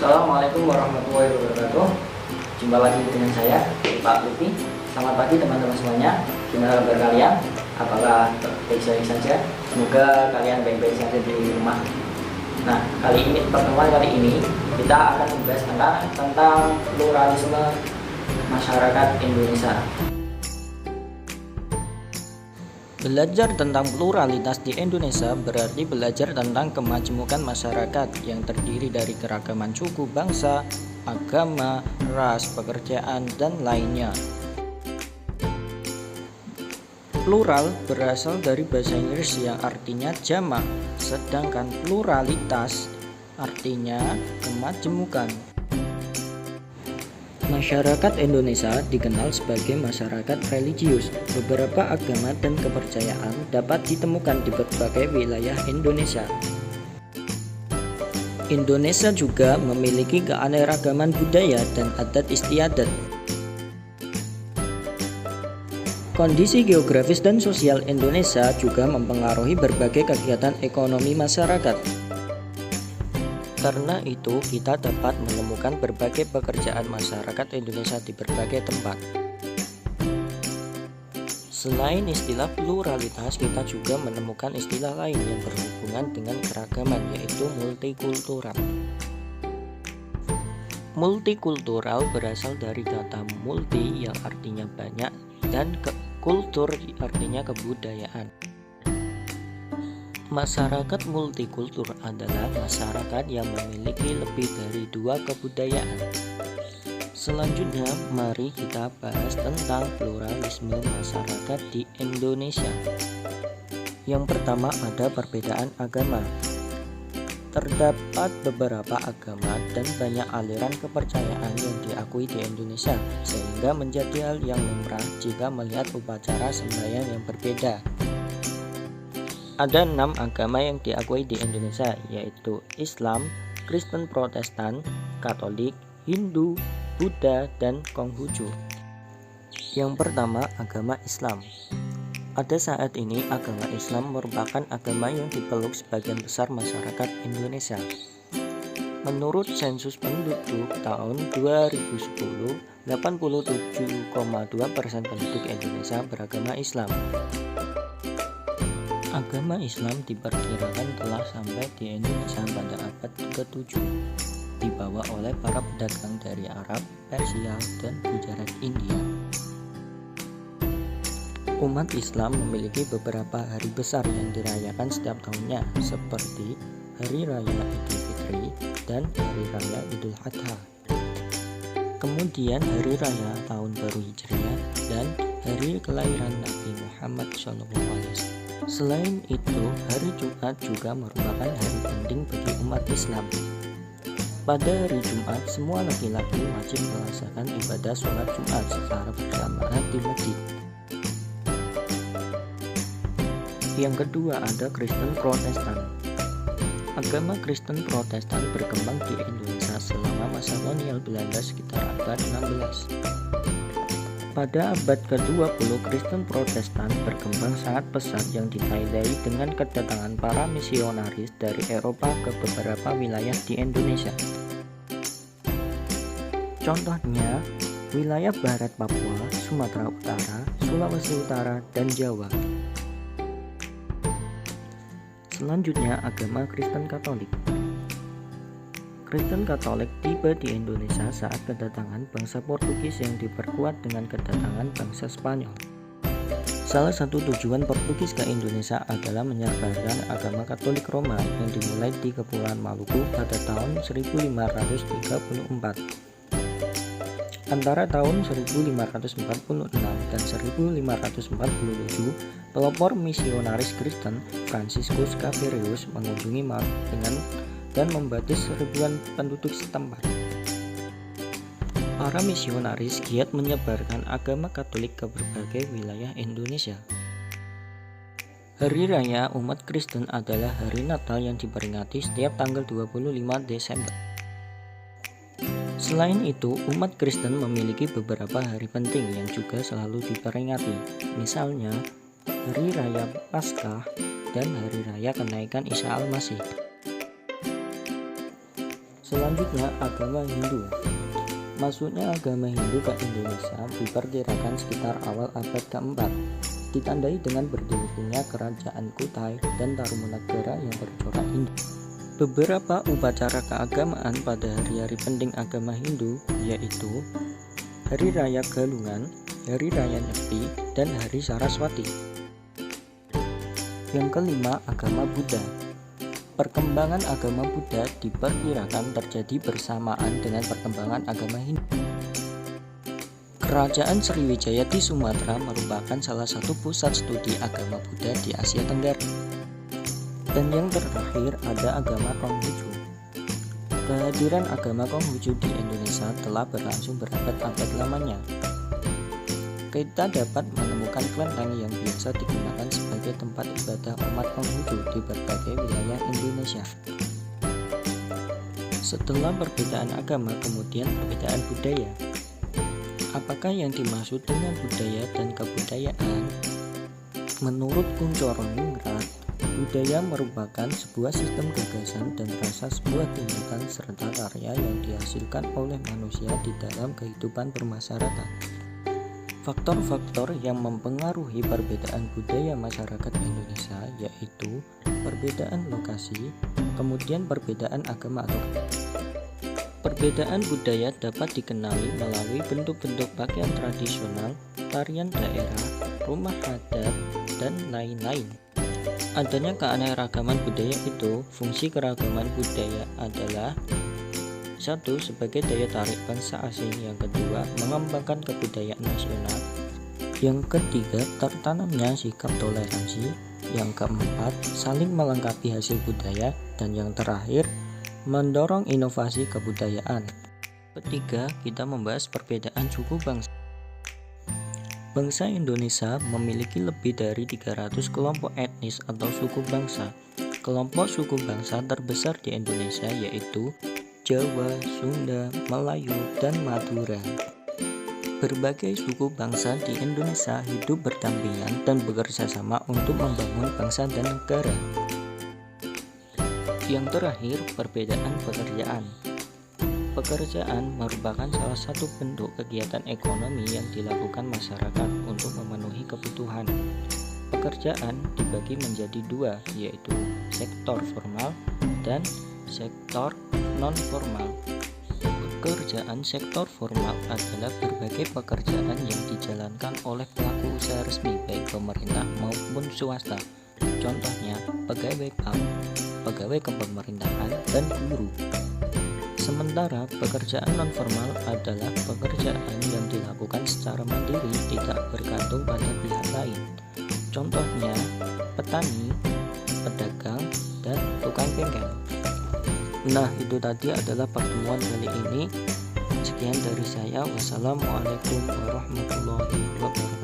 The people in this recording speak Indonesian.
Assalamualaikum warahmatullahi wabarakatuh. Jumpa lagi dengan saya, Pak Lutfi. Selamat pagi teman-teman semuanya. Gimana kabar kalian? Apakah baik-baik saja? Semoga kalian baik-baik saja di rumah. Nah, pertemuan kali ini kita akan membahas tentang pluralisme masyarakat Indonesia. Belajar tentang pluralitas di Indonesia berarti belajar tentang kemajemukan masyarakat yang terdiri dari keragaman suku, bangsa, agama, ras, pekerjaan, dan lainnya. Plural berasal dari bahasa Inggris yang artinya jamak, sedangkan pluralitas artinya kemajemukan. Masyarakat Indonesia dikenal sebagai masyarakat religius. Beberapa agama dan kepercayaan dapat ditemukan di berbagai wilayah Indonesia. Indonesia juga memiliki keanekaragaman budaya dan adat istiadat. Kondisi geografis dan sosial Indonesia juga mempengaruhi berbagai kegiatan ekonomi masyarakat. Karena itu, kita dapat menemukan berbagai pekerjaan masyarakat Indonesia di berbagai tempat. Selain istilah pluralitas, kita juga menemukan istilah lain yang berhubungan dengan keragaman, yaitu multikultural. Multikultural berasal dari kata multi yang artinya banyak dan kultur artinya kebudayaan. Masyarakat multikultur adalah masyarakat yang memiliki lebih dari dua kebudayaan. Selanjutnya, mari kita bahas tentang pluralisme masyarakat di Indonesia. Yang pertama, ada perbedaan agama. Terdapat beberapa agama dan banyak aliran kepercayaan yang diakui di Indonesia, sehingga menjadi hal yang lumrah jika melihat upacara sembahyang yang berbeda. Ada 6 agama yang diakui di Indonesia, yaitu Islam, Kristen Protestan, Katolik, Hindu, Buddha, dan Konghucu. Yang pertama, agama Islam. Pada saat ini, agama Islam merupakan agama yang dipeluk sebagian besar masyarakat Indonesia. Menurut sensus penduduk tahun 2010, 87,2% penduduk Indonesia beragama Islam. Agama Islam diperkirakan telah sampai di Indonesia pada abad ke-7, dibawa oleh para pedagang dari Arab, Persia, dan Gujarat India. Umat Islam memiliki beberapa hari besar yang dirayakan setiap tahunnya, seperti Hari Raya Idul Fitri dan Hari Raya Idul Adha. Kemudian Hari Raya Tahun Baru Hijriah dan Hari Kelahiran Nabi Muhammad SAW. Selain itu, hari Jumat juga merupakan hari penting bagi umat Islam. Pada hari Jumat, semua laki-laki wajib melaksanakan ibadah sholat Jumat secara berjamaah di masjid. Yang kedua, ada Kristen Protestan. Agama Kristen Protestan berkembang di Indonesia selama masa kolonial Belanda sekitar abad 16. Pada abad ke-20, Kristen Protestan berkembang sangat pesat yang ditandai dengan kedatangan para misionaris dari Eropa ke beberapa wilayah di Indonesia. Contohnya, wilayah barat Papua, Sumatera Utara, Sulawesi Utara, dan Jawa. Selanjutnya, agama Kristen Katolik. Kristen Katolik tiba di Indonesia saat kedatangan bangsa Portugis yang diperkuat dengan kedatangan bangsa Spanyol. Salah satu tujuan Portugis ke Indonesia adalah menyebarkan agama Katolik Roma yang dimulai di Kepulauan Maluku pada tahun 1534. Antara tahun 1546 dan 1547, pelopor misionaris Kristen Franciscus Xaverius mengunjungi Maluku dan membaptis ribuan penduduk setempat. Para misionaris giat menyebarkan agama Katolik ke berbagai wilayah Indonesia. Hari Raya umat Kristen adalah hari Natal yang diperingati setiap tanggal 25 Desember. Selain itu, umat Kristen memiliki beberapa hari penting yang juga selalu diperingati, misalnya Hari Raya Paskah dan Hari Raya Kenaikan Isa Al-Masih. Selanjutnya, agama Hindu. Masuknya agama Hindu ke Indonesia diperkirakan sekitar awal abad ke-4, ditandai dengan berdirinya kerajaan Kutai dan Tarumanagara yang bercorak Hindu. Beberapa upacara keagamaan pada hari-hari penting agama Hindu yaitu Hari Raya Galungan, Hari Raya Nyepi, dan Hari Saraswati. Yang kelima, agama Buddha. Perkembangan agama Buddha diperkirakan terjadi bersamaan dengan perkembangan agama Hindu. Kerajaan Sriwijaya di Sumatera merupakan salah satu pusat studi agama Buddha di Asia Tenggara. Dan yang terakhir ada agama Konghucu. Kehadiran agama Konghucu di Indonesia telah berlangsung berabad-abad lamanya. Kita dapat menemukan kelenteng yang biasa digunakan sebagai tempat ibadah umat Konghucu di berbagai wilayah Indonesia. Setelah perbedaan agama, kemudian perbedaan budaya. Apakah yang dimaksud dengan budaya dan kebudayaan? Menurut Kuncoro Ningrat, budaya merupakan sebuah sistem gagasan dan rasa sebuah tindakan serta karya yang dihasilkan oleh manusia di dalam kehidupan bermasyarakat. Faktor-faktor yang mempengaruhi perbedaan budaya masyarakat Indonesia yaitu perbedaan lokasi, kemudian perbedaan agama atau perbedaan budaya dapat dikenali melalui bentuk-bentuk pakaian tradisional, tarian daerah, rumah adat, dan lain-lain. Adanya keanekaragaman budaya itu, fungsi keragaman budaya adalah 1. Sebagai daya tarik bangsa asing. Yang kedua, mengembangkan kebudayaan nasional. Yang ketiga, tertanamnya sikap toleransi. Yang keempat, saling melengkapi hasil budaya. Dan yang terakhir, mendorong inovasi kebudayaan. Ketiga, kita membahas perbedaan suku bangsa. Bangsa Indonesia memiliki lebih dari 300 kelompok etnis atau suku bangsa. Kelompok suku bangsa terbesar di Indonesia yaitu Jawa, Sunda, Melayu, dan Madura. Berbagai suku bangsa di Indonesia hidup berdampingan dan bekerja sama untuk membangun bangsa dan negara. Yang terakhir, perbedaan pekerjaan. Pekerjaan merupakan salah satu bentuk kegiatan ekonomi yang dilakukan masyarakat untuk memenuhi kebutuhan. Pekerjaan dibagi menjadi dua, yaitu sektor formal dan sektor non-formal. Pekerjaan sektor formal adalah berbagai pekerjaan yang dijalankan oleh pelaku usaha resmi baik pemerintah maupun swasta. Contohnya pegawai bank, pegawai kepemerintahan, dan guru. Sementara pekerjaan non-formal adalah pekerjaan yang dilakukan secara mandiri, tidak bergantung pada pihak lain. Contohnya petani, pedagang, dan tukang bengkel. Nah, itu tadi adalah pertemuan kali ini. Sekian dari saya. Wassalamualaikum warahmatullahi wabarakatuh.